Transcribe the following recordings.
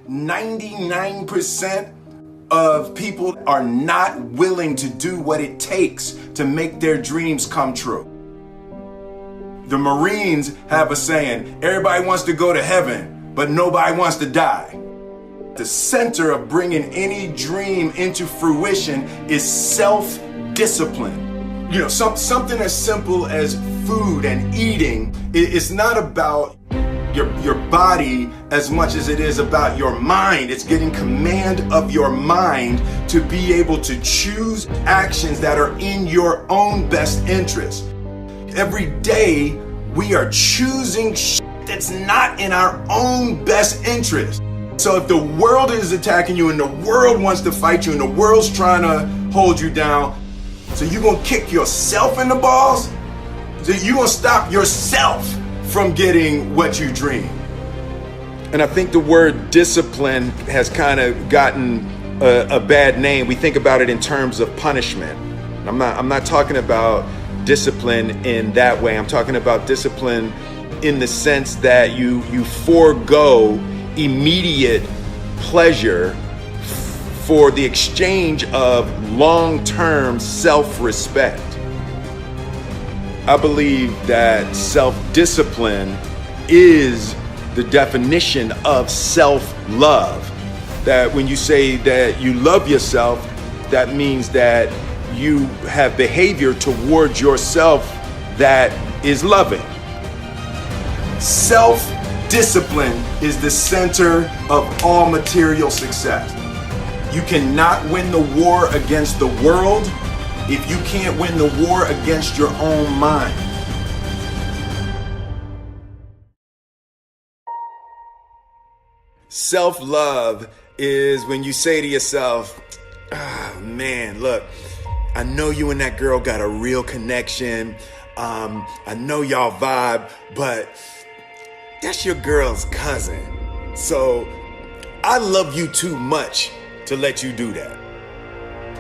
99% of people are not willing to do what it takes to make their dreams come true. The Marines have a saying, everybody wants to go to heaven, but nobody wants to die. The center of bringing any dream into fruition is self-discipline. Something as simple as food and eating is not about your body as much as it is about your mind. It's getting command of your mind to be able to choose actions that are in your own best interest. Every day we are choosing that's not in our own best interest. So if the world is attacking you and the world wants to fight you and the world's trying to hold you down, so you're gonna kick yourself in the balls? So you're gonna stop yourself from getting what you dream. And I think the word discipline has kind of gotten a bad name. We think about it in terms of punishment. I'm not talking about discipline in that way. I'm talking about discipline in the sense that you forego immediate pleasure for the exchange of long-term self-respect. I believe that self-discipline is the definition of self-love. That when you say that you love yourself, that means that you have behavior towards yourself that is loving. Self-discipline is the center of all material success. You cannot win the war against the world if you can't win the war against your own mind. Self-love is when you say to yourself, man, look, I know you and that girl got a real connection. I know y'all vibe, but that's your girl's cousin. So I love you too much to let you do that.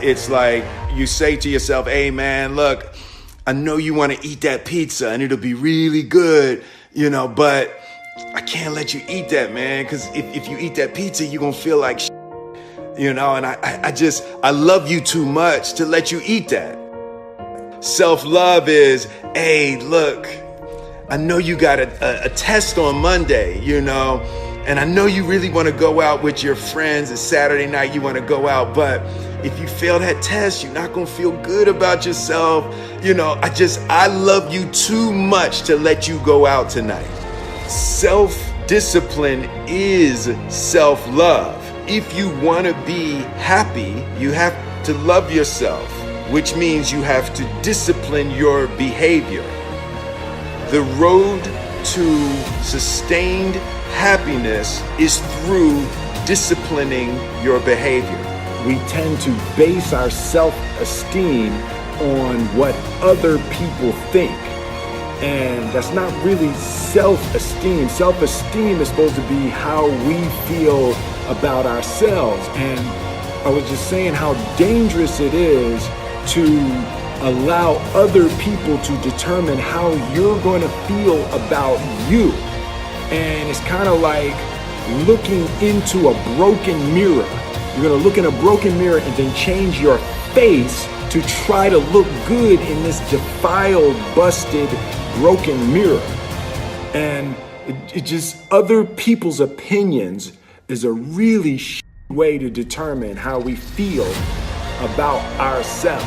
It's like you say to yourself, hey man, look, I know you want to eat that pizza and it'll be really good, but I can't let you eat that, man, because if you eat that pizza, you're going to feel like and I love you too much to let you eat that. Self-love is, hey, look, I know you got a test on Monday, and I know you really want to go out with your friends. It's Saturday night, you want to go out, but if you fail that test, you're not going to feel good about yourself. I love you too much to let you go out tonight. Self-discipline is self-love. If you want to be happy, you have to love yourself, which means you have to discipline your behavior. The road to sustained happiness is through disciplining your behavior. We tend to base our self-esteem on what other people think. And that's not really self-esteem. Self-esteem is supposed to be how we feel about ourselves. And I was just saying how dangerous it is to allow other people to determine how you're going to feel about you. And it's kind of like looking into a broken mirror. You're going to look in a broken mirror and then change your face to try to look good in this defiled, busted, broken mirror. And it just, other people's opinions is a really way to determine how we feel about ourselves.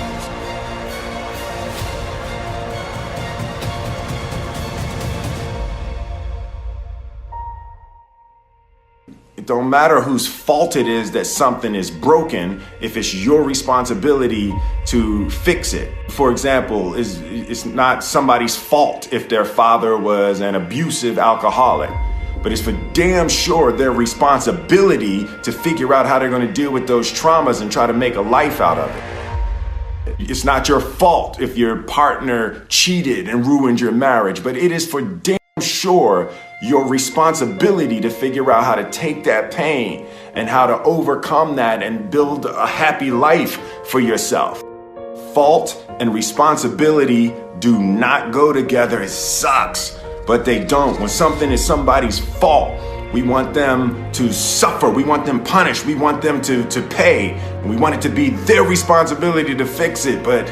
It don't matter whose fault it is that something is broken if it's your responsibility to fix it. For example, it's not somebody's fault if their father was an abusive alcoholic, but it's for damn sure their responsibility to figure out how they're going to deal with those traumas and try to make a life out of it. It's not your fault if your partner cheated and ruined your marriage, but it is for damn sure your responsibility to figure out how to take that pain and how to overcome that and build a happy life for yourself. Fault and responsibility do not go together. It sucks, but they don't. When something is somebody's fault, We want them to suffer. We want them punished. We want them to pay. We want it to be their responsibility to fix it. But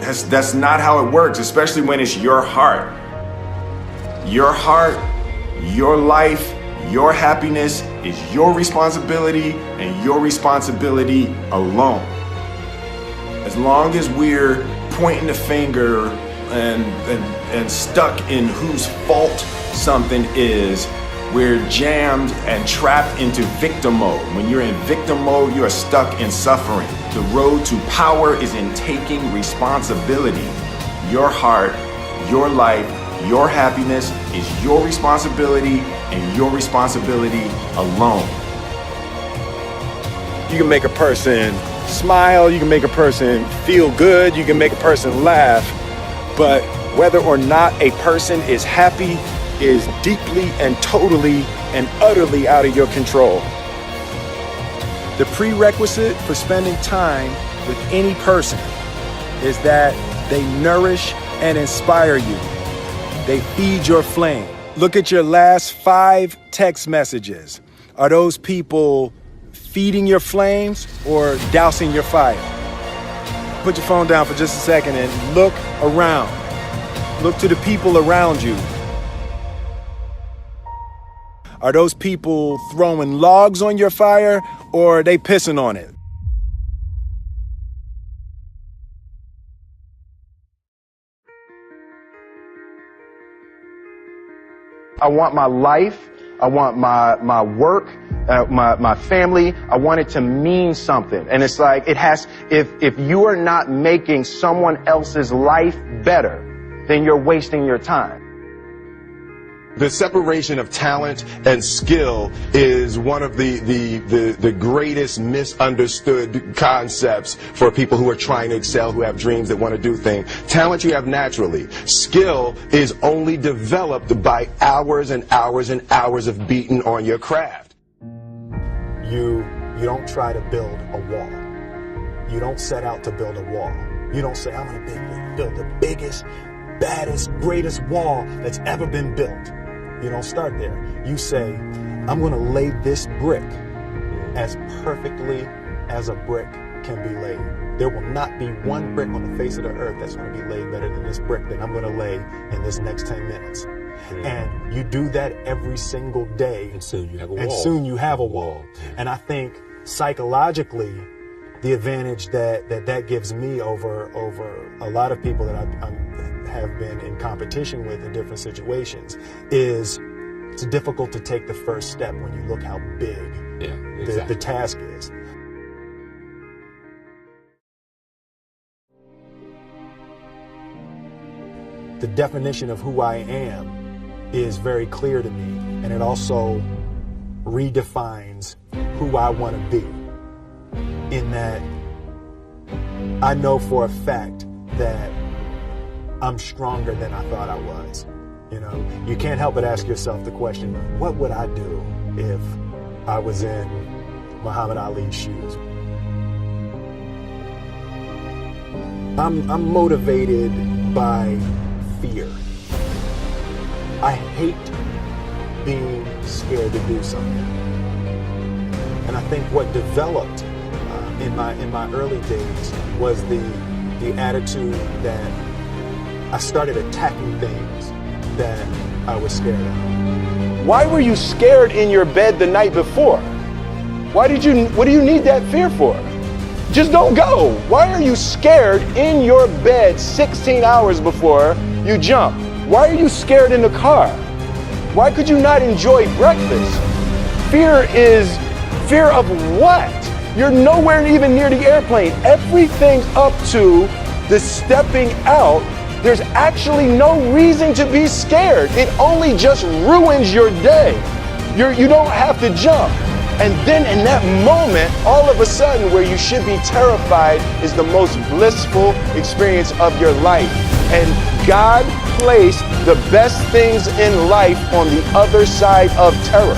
that's not how it works, especially when it's your heart. Your heart, your life, your happiness is your responsibility and your responsibility alone. As long as we're pointing the finger and stuck in whose fault something is, we're jammed and trapped into victim mode. When you're in victim mode, you are stuck in suffering. The road to power is in taking responsibility. Your heart, your life, your happiness is your responsibility and your responsibility alone. You can make a person smile, you can make a person feel good, you can make a person laugh, but whether or not a person is happy is deeply and totally and utterly out of your control. The prerequisite for spending time with any person is that they nourish and inspire you. They feed your flame. Look at your last 5 text messages. Are those people feeding your flames or dousing your fire? Put your phone down for just a second and look around. Look to the people around you. Are those people throwing logs on your fire or are they pissing on it? I want my life, I want my work, my family, I want it to mean something. And it's like, if you are not making someone else's life better, then you're wasting your time. The separation of talent and skill is one of the greatest misunderstood concepts for people who are trying to excel, who have dreams that want to do things. Talent you have naturally. Skill is only developed by hours and hours and hours of beating on your craft. You don't try to build a wall. You don't set out to build a wall. You don't say, I'm going to build the biggest, baddest, greatest wall that's ever been built. You don't start there. You say, I'm going to lay this brick as perfectly as a brick can be laid. There will not be one brick on the face of the earth that's going to be laid better than this brick that I'm going to lay in this next 10 minutes. And you do that every single day. And soon you have a wall. And soon you have a wall. And I think psychologically, the advantage that gives me over a lot of people that I have been in competition with in different situations is it's difficult to take the first step when you look how big the task is. The definition of who I am is very clear to me, and it also redefines who I want to be, in that I know for a fact that I'm stronger than I thought I was. You know, you can't help but ask yourself the question, what would I do if I was in Muhammad Ali's shoes? I'm motivated by fear. I hate being scared to do something. And I think what developed in my early days was the attitude that I started attacking things that I was scared of. Why were you scared in your bed the night before? What do you need that fear for? Just don't go. Why are you scared in your bed 16 hours before you jump? Why are you scared in the car? Why could you not enjoy breakfast? Fear of what? You're nowhere even near the airplane. Everything up to the stepping out, there's actually no reason to be scared. It only just ruins your day. You don't have to jump. And then in that moment, all of a sudden, where you should be terrified is the most blissful experience of your life. And God placed the best things in life on the other side of terror.